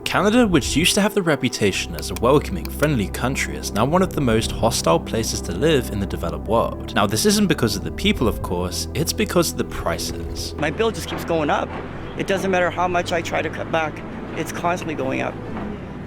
Canada, which used to have the reputation as a welcoming, friendly country, is now one of the most hostile places to live in the developed world. Now, this isn't because of the people, of course, it's because of the prices. My bill just keeps going up. It doesn't matter how much I try to cut back, it's constantly going up.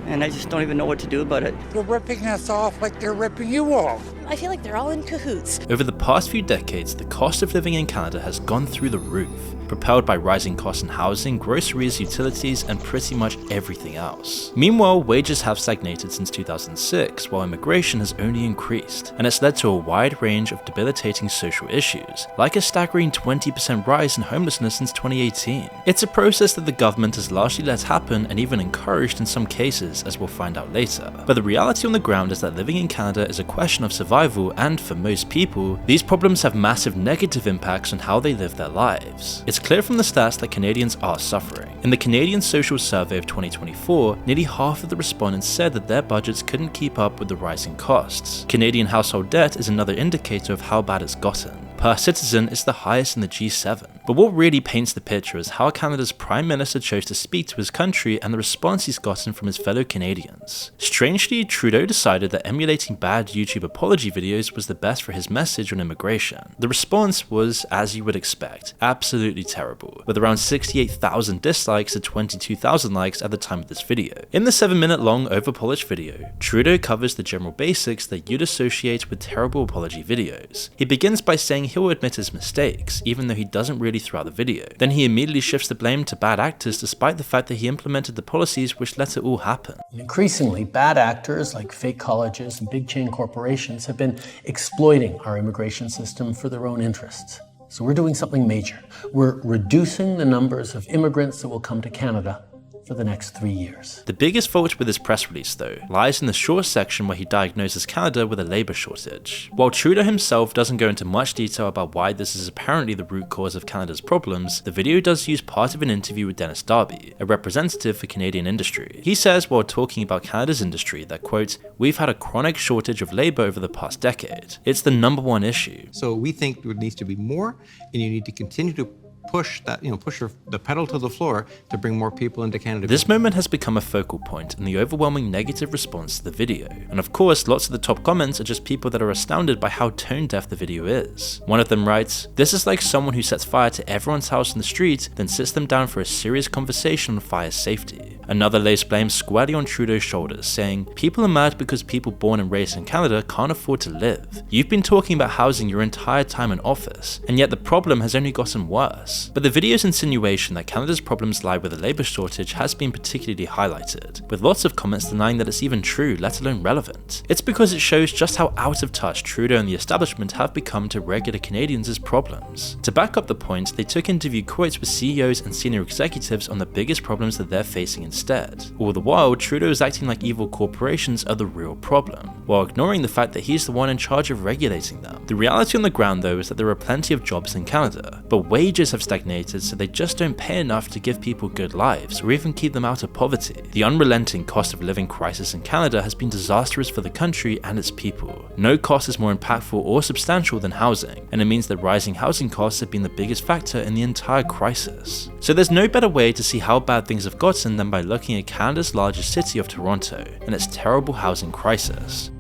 And I just don't even know what to do about it. They're ripping us off like they're ripping you off. I feel like they're all in cahoots. Over the past few decades, the cost of living in Canada has gone through the roof, propelled by rising costs in housing, groceries, utilities, and pretty much everything else. Meanwhile, wages have stagnated since 2006, while immigration has only increased, and it's led to a wide range of debilitating social issues, like a staggering 20% rise in homelessness since 2018. It's a process that the government has largely let happen and even encouraged in some cases, as we'll find out later. But the reality on the ground is that living in Canada is a question of survival, and for most people, these problems have massive negative impacts on how they live their lives. It's clear from the stats that Canadians are suffering. In the Canadian Social Survey of 2024, nearly half of the respondents said that their budgets couldn't keep up with the rising costs. Canadian household debt is another indicator of how bad it's gotten. Per citizen, it's the highest in the G7. But what really paints the picture is how Canada's Prime Minister chose to speak to his country and the response he's gotten from his fellow Canadians. Strangely, Trudeau decided that emulating bad YouTube apology videos was the best for his message on immigration. The response was, as you would expect, absolutely terrible, with around 68,000 dislikes to 22,000 likes at the time of this video. In the 7-minute long over-polished video, Trudeau covers the general basics that you'd associate with terrible apology videos. He begins by saying he'll admit his mistakes, even though he doesn't really throughout the video. Then he immediately shifts the blame to bad actors despite the fact that he implemented the policies which let it all happen. Increasingly, bad actors like fake colleges and big chain corporations have been exploiting our immigration system for their own interests. So we're doing something major. We're reducing the numbers of immigrants that will come to Canada for the next 3 years. The biggest fault with this press release, though, lies in the short section where he diagnoses Canada with a labour shortage. While Trudeau himself doesn't go into much detail about why this is apparently the root cause of Canada's problems, the video does use part of an interview with Dennis Darby, a representative for Canadian industry. He says while talking about Canada's industry that, quote, "We've had a chronic shortage of labour over the past decade. It's the #1 issue." So we think there needs to be more, and you need to continue to push that, push the pedal to the floor to bring more people into Canada. This moment has become a focal point in the overwhelming negative response to the video. And of course, lots of the top comments are just people that are astounded by how tone deaf the video is. One of them writes, "This is like someone who sets fire to everyone's house in the street, then sits them down for a serious conversation on fire safety." Another lays blame squarely on Trudeau's shoulders, saying, "People are mad because people born and raised in Canada can't afford to live. You've been talking about housing your entire time in office, and yet the problem has only gotten worse." But the video's insinuation that Canada's problems lie with a labour shortage has been particularly highlighted, with lots of comments denying that it's even true, let alone relevant. It's because it shows just how out of touch Trudeau and the establishment have become to regular Canadians' problems. To back up the point, they took interview quotes with CEOs and senior executives on the biggest problems that they're facing instead. All the while, Trudeau is acting like evil corporations are the real problem, while ignoring the fact that he's the one in charge of regulating them. The reality on the ground, though, is that there are plenty of jobs in Canada, but wages have stagnated, so they just don't pay enough to give people good lives or even keep them out of poverty. The unrelenting cost of living crisis in Canada has been disastrous for the country and its people. No cost is more impactful or substantial than housing, and it means that rising housing costs have been the biggest factor in the entire crisis. So there's no better way to see how bad things have gotten than by looking at Canada's largest city of Toronto and its terrible housing crisis.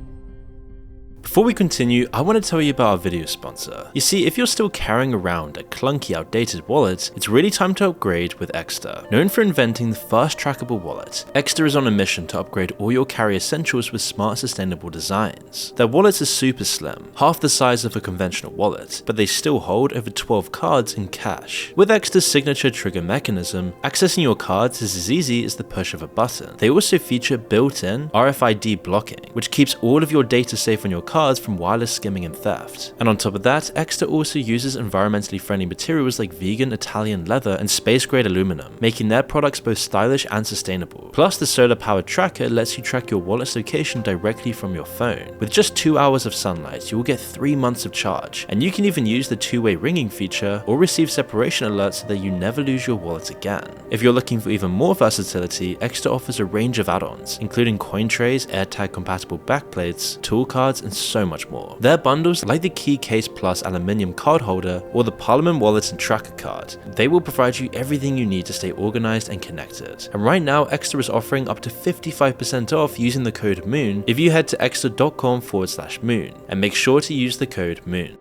Before we continue, I want to tell you about our video sponsor. You see, if you're still carrying around a clunky, outdated wallet, it's really time to upgrade with Exeter. Known for inventing the first trackable wallet, Exeter is on a mission to upgrade all your carry essentials with smart, sustainable designs. Their wallets are super slim, half the size of a conventional wallet, but they still hold over 12 cards in cash. With Exeter's signature trigger mechanism, accessing your cards is as easy as the push of a button. They also feature built-in RFID blocking, which keeps all of your data safe on your cards from wireless skimming and theft. And on top of that, Exeter also uses environmentally friendly materials like vegan Italian leather and space-grade aluminum, making their products both stylish and sustainable. Plus, the solar-powered tracker lets you track your wallet's location directly from your phone. With just 2 hours of sunlight, you will get 3 months of charge, and you can even use the two-way ringing feature or receive separation alerts so that you never lose your wallet again. If you're looking for even more versatility, Exeter offers a range of add-ons, including coin trays, AirTag-compatible backplates, tool cards, and so much more. Their bundles, like the Key Case Plus aluminium card holder or the Parliament Wallet and Tracker card, they will provide you everything you need to stay organized and connected. And right now, Exeter is offering up to 55% off using the code MOON if you head to exeter.com/moon, and make sure to use the code MOON.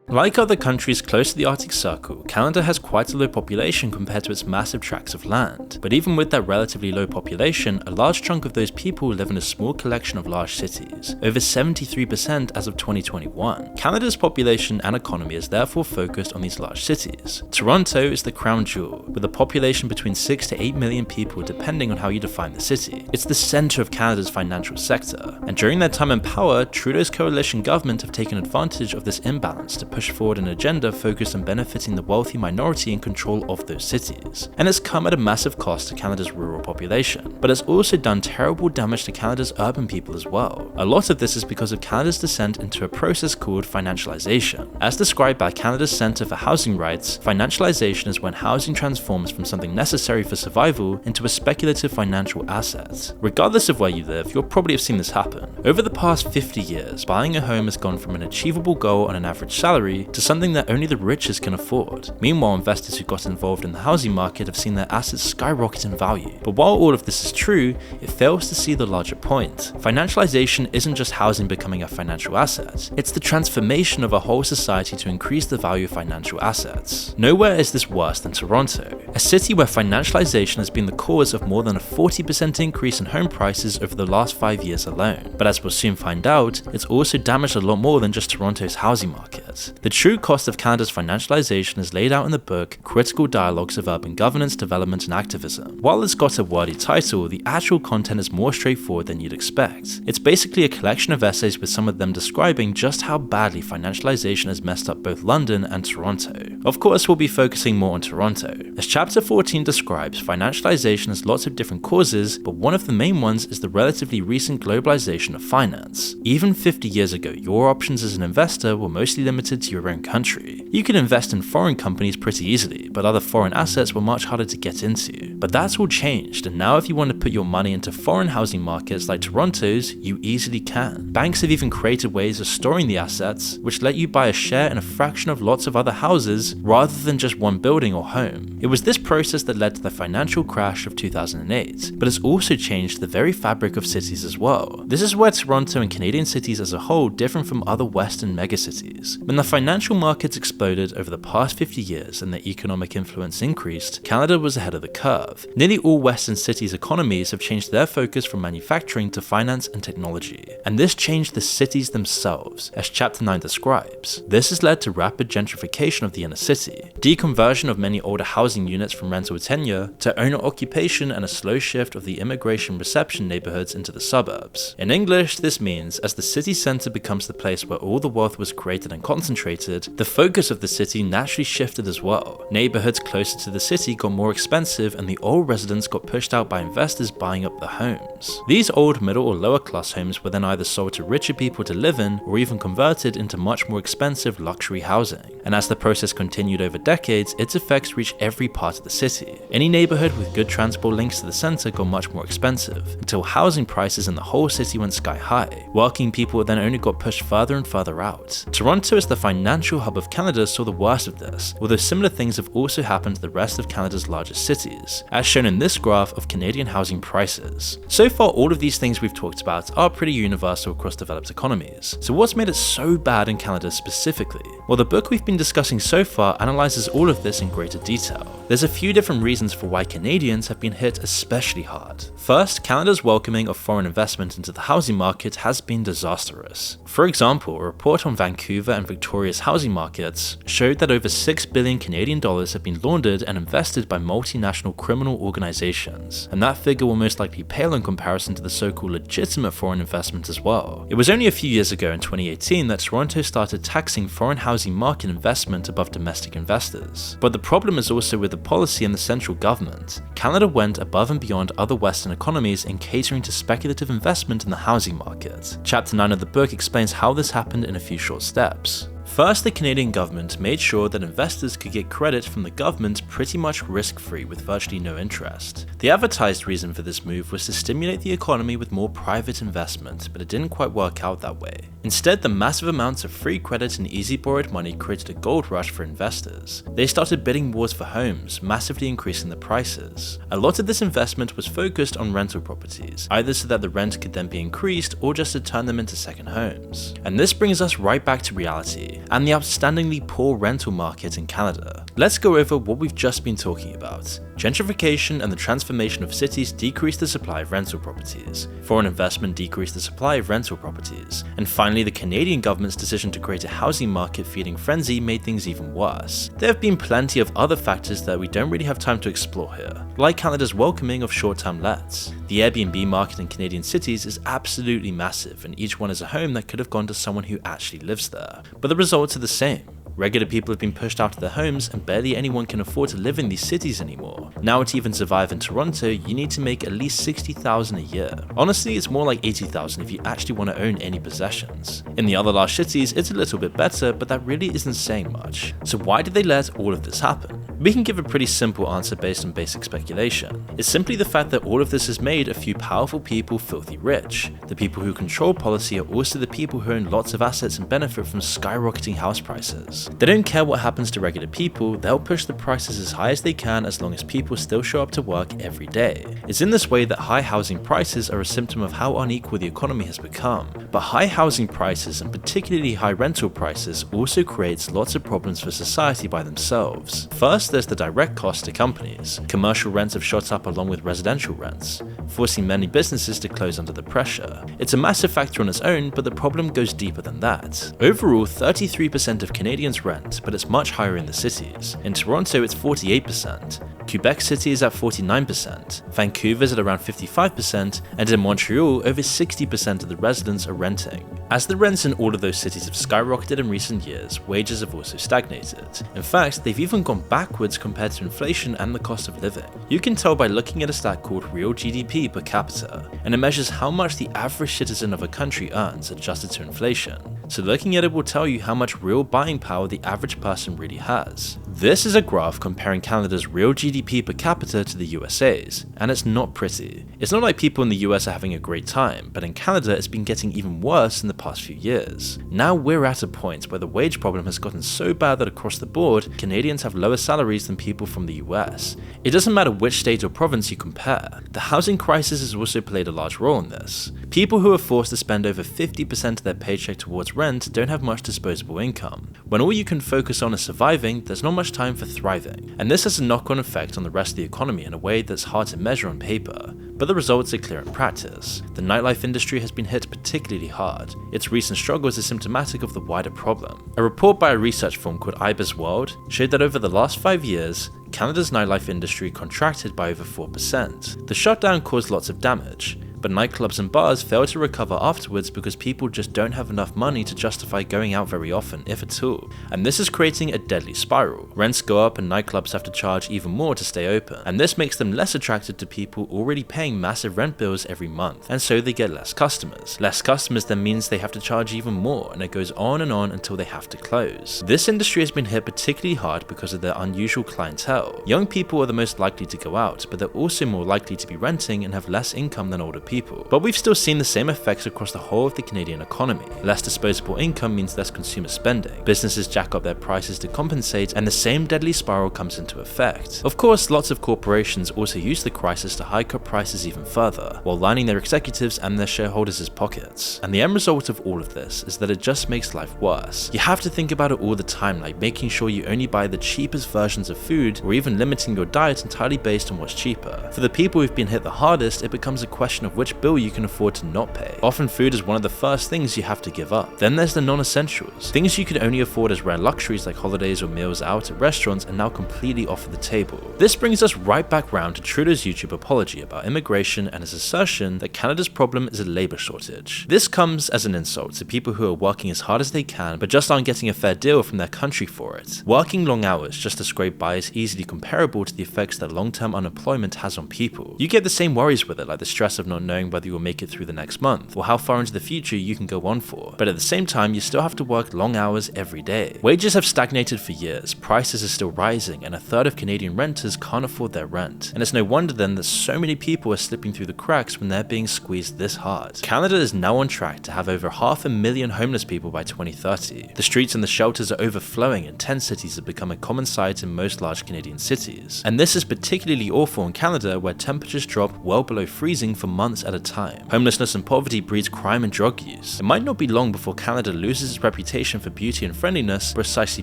Like other countries close to the Arctic Circle, Canada has quite a low population compared to its massive tracts of land. But even with that relatively low population, a large chunk of those people live in a small collection of large cities, over 73% as of 2021. Canada's population and economy is therefore focused on these large cities. Toronto is the crown jewel, with a population between 6 to 8 million people depending on how you define the city. It's the centre of Canada's financial sector, and during their time in power, Trudeau's coalition government have taken advantage of this imbalance to push forward an agenda focused on benefiting the wealthy minority in control of those cities. And it's come at a massive cost to Canada's rural population, but it's also done terrible damage to Canada's urban people as well. A lot of this is because of Canada's descent into a process called financialization. As described by Canada's Centre for Housing Rights, financialization is when housing transforms from something necessary for survival into a speculative financial asset. Regardless of where you live, you'll probably have seen this happen. Over the past 50 years, buying a home has gone from an achievable goal on an average salary to something that only the richest can afford. Meanwhile, investors who got involved in the housing market have seen their assets skyrocket in value. But while all of this is true, it fails to see the larger point. Financialization isn't just housing becoming a financial asset, it's the transformation of a whole society to increase the value of financial assets. Nowhere is this worse than Toronto, a city where financialization has been the cause of more than a 40% increase in home prices over the last 5 years alone. But as we'll soon find out, it's also damaged a lot more than just Toronto's housing market. The true cost of Canada's financialization is laid out in the book Critical Dialogues of Urban Governance, Development and Activism. While it's got a wordy title, the actual content is more straightforward than you'd expect. It's basically a collection of essays with some of them describing just how badly financialization has messed up both London and Toronto. Of course, we'll be focusing more on Toronto. As chapter 14 describes, financialization has lots of different causes, but one of the main ones is the relatively recent globalization of finance. Even 50 years ago, your options as an investor were mostly limited to your own country. You could invest in foreign companies pretty easily, but other foreign assets were much harder to get into. But that's all changed, and now if you want to put your money into foreign housing markets like Toronto's, you easily can. Banks have even created ways of storing the assets, which let you buy a share in a fraction of lots of other houses, rather than just one building or home. It was this process that led to the financial crash of 2008, but it's also changed the very fabric of cities as well. This is where Toronto and Canadian cities as a whole differ from other Western megacities. When the financial markets exploded over the past 50 years and their economic influence increased, Canada was ahead of the curve. Nearly all Western cities' economies have changed their focus from manufacturing to finance and technology. And this changed the cities themselves, as chapter 9 describes. This has led to rapid gentrification of the inner city, deconversion of many older housing units from rental tenure to owner occupation, and a slow shift of the immigration reception neighborhoods into the suburbs. In English, this means as the city center becomes the place where all the wealth was created and concentrated, the focus of the city naturally shifted as well. Neighborhoods closer to the city got more expensive, and the old residents got pushed out by investors buying up the homes. These old middle or lower class homes were then either sold to richer people to live in, or even converted into much more expensive luxury housing. And as the process continued over decades, its effects reached every part of the city. Any neighborhood with good transport links to the center got much more expensive, until housing prices in the whole city went sky high. Working people then only got pushed further and further out. Toronto, as the financial hub of Canada, saw the worst of this, although similar things have also happened to the rest of Canada's largest cities, as shown in this graph of Canadian housing prices. So far, all of these things we've talked about are pretty universal across developed economies. So what's made it so bad in Canada specifically? Well, the book we've been discussing so far analyzes all of this in greater detail. There's a few different reasons for why Canadians have been hit especially hard. First, Canada's welcoming of foreign investment into the housing market has been disastrous. For example, a report on Vancouver and Victoria's housing markets showed that over 6 billion Canadian dollars have been laundered and invested by multinational criminal organizations, and that figure will most likely pale in comparison to the so-called legitimate foreign investment as well. It was only a few years ago in 2018 that Toronto started taxing foreign housing market investment above domestic investors. But the problem is also with the policy and the central government. Canada went above and beyond other Western economies in catering to speculative investment in the housing market. Chapter 9 of the book explains how this happened in a few short steps. First, the Canadian government made sure that investors could get credit from the government pretty much risk-free with virtually no interest. The advertised reason for this move was to stimulate the economy with more private investment, but it didn't quite work out that way. Instead, the massive amounts of free credit and easy borrowed money created a gold rush for investors. They started bidding wars for homes, massively increasing the prices. A lot of this investment was focused on rental properties, either so that the rent could then be increased or just to turn them into second homes. And this brings us right back to reality, and the outstandingly poor rental market in Canada. Let's go over what we've just been talking about. Gentrification and the transformation of cities decreased the supply of rental properties. Foreign investment decreased the supply of rental properties. And finally, the Canadian government's decision to create a housing market feeding frenzy made things even worse. There have been plenty of other factors that we don't really have time to explore here, like Canada's welcoming of short-term lets. The Airbnb market in Canadian cities is absolutely massive, and each one is a home that could have gone to someone who actually lives there. But the results are the same. Regular people have been pushed out of their homes and barely anyone can afford to live in these cities anymore. Now to even survive in Toronto, you need to make at least $60,000 a year. Honestly, it's more like $80,000 if you actually want to own any possessions. In the other large cities, it's a little bit better, but that really isn't saying much. So why did they let all of this happen? We can give a pretty simple answer based on basic speculation. It's simply the fact that all of this has made a few powerful people filthy rich. The people who control policy are also the people who own lots of assets and benefit from skyrocketing house prices. They don't care what happens to regular people, they'll push the prices as high as they can as long as people still show up to work every day. It's in this way that high housing prices are a symptom of how unequal the economy has become. But high housing prices and particularly high rental prices also creates lots of problems for society by themselves. First, there's the direct cost to companies. Commercial rents have shot up along with residential rents, forcing many businesses to close under the pressure. It's a massive factor on its own, but the problem goes deeper than that. Overall, 33% of Canadians rent, but it's much higher in the cities. In Toronto, it's 48%. Quebec City is at 49%, Vancouver's at around 55%, and in Montreal, over 60% of the residents are renting. As the rents in all of those cities have skyrocketed in recent years, wages have also stagnated. In fact, they've even gone backwards compared to inflation and the cost of living. You can tell by looking at a stat called real GDP per capita, and it measures how much the average citizen of a country earns adjusted to inflation. So looking at it will tell you how much real buying power the average person really has. This is a graph comparing Canada's real GDP per capita to the USA's, and it's not pretty. It's not like people in the US are having a great time, but in Canada it's been getting even worse in the past few years. Now we're at a point where the wage problem has gotten so bad that across the board, Canadians have lower salaries than people from the US. It doesn't matter which state or province you compare. The housing crisis has also played a large role in this. People who are forced to spend over 50% of their paycheck towards rent don't have much disposable income. When all you can focus on is surviving, there's not much time for thriving. And this has a knock-on effect on the rest of the economy in a way that's hard to measure on paper. But the results are clear in practice. The nightlife industry has been hit particularly hard. Its recent struggles are symptomatic of the wider problem. A report by a research firm called IBIS World showed that over the last 5 years, Canada's nightlife industry contracted by over 4%. The shutdown caused lots of damage, but nightclubs and bars fail to recover afterwards because people just don't have enough money to justify going out very often, if at all. And this is creating a deadly spiral. Rents go up and nightclubs have to charge even more to stay open, and this makes them less attracted to people already paying massive rent bills every month, and so they get less customers. Less customers then means they have to charge even more, and it goes on and on until they have to close. This industry has been hit particularly hard because of their unusual clientele. Young people are the most likely to go out, but they're also more likely to be renting and have less income than older people. But we've still seen the same effects across the whole of the Canadian economy. Less disposable income means less consumer spending. Businesses jack up their prices to compensate, and the same deadly spiral comes into effect. Of course, lots of corporations also use the crisis to hike up prices even further, while lining their executives and their shareholders' pockets. And the end result of all of this is that it just makes life worse. You have to think about it all the time, like making sure you only buy the cheapest versions of food, or even limiting your diet entirely based on what's cheaper. For the people who've been hit the hardest, it becomes a question of which bill you can afford to not pay. Often food is one of the first things you have to give up. Then there's the non-essentials. Things you could only afford as rare luxuries like holidays or meals out at restaurants are now completely off the table. This brings us right back round to Trudeau's YouTube apology about immigration and his assertion that Canada's problem is a labour shortage. This comes as an insult to people who are working as hard as they can but just aren't getting a fair deal from their country for it. Working long hours just to scrape by is easily comparable to the effects that long-term unemployment has on people. You get the same worries with it, like the stress of not knowing whether you'll make it through the next month, or how far into the future you can go on for. But at the same time, you still have to work long hours every day. Wages have stagnated for years, prices are still rising, and a third of Canadian renters can't afford their rent. And it's no wonder then that so many people are slipping through the cracks when they're being squeezed this hard. Canada is now on track to have over 500,000 homeless people by 2030. The streets and the shelters are overflowing, and tent cities have become a common sight in most large Canadian cities. And this is particularly awful in Canada, where temperatures drop well below freezing for months at a time. Homelessness and poverty breeds crime and drug use. It might not be long before Canada loses its reputation for beauty and friendliness precisely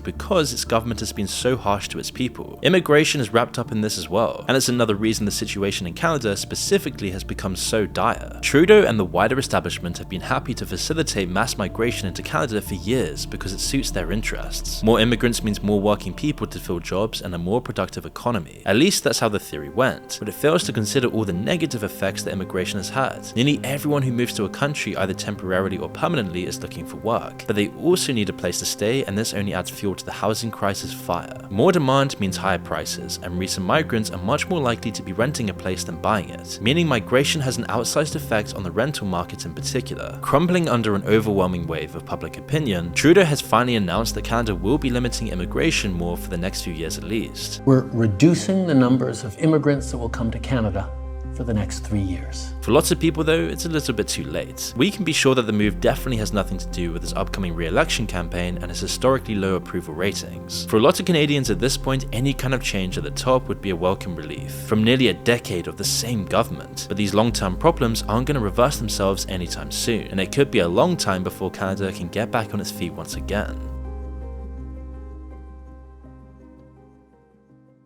because its government has been so harsh to its people. Immigration is wrapped up in this as well, and it's another reason the situation in Canada specifically has become so dire. Trudeau and the wider establishment have been happy to facilitate mass migration into Canada for years because it suits their interests. More immigrants means more working people to fill jobs and a more productive economy. At least that's how the theory went, but it fails to consider all the negative effects that immigration has had. Nearly everyone who moves to a country either temporarily or permanently is looking for work, but they also need a place to stay, and this only adds fuel to the housing crisis fire. More demand means higher prices, and recent migrants are much more likely to be renting a place than buying it, meaning migration has an outsized effect on the rental market in particular. Crumbling under an overwhelming wave of public opinion, Trudeau has finally announced that Canada will be limiting immigration more for the next few years at least. We're reducing the numbers of immigrants that will come to Canada for the next 3 years. For lots of people though, it's a little bit too late. We can be sure that the move definitely has nothing to do with his upcoming re-election campaign and his historically low approval ratings. For a lot of Canadians at this point, any kind of change at the top would be a welcome relief from nearly a decade of the same government. But these long-term problems aren't going to reverse themselves anytime soon, and it could be a long time before Canada can get back on its feet once again.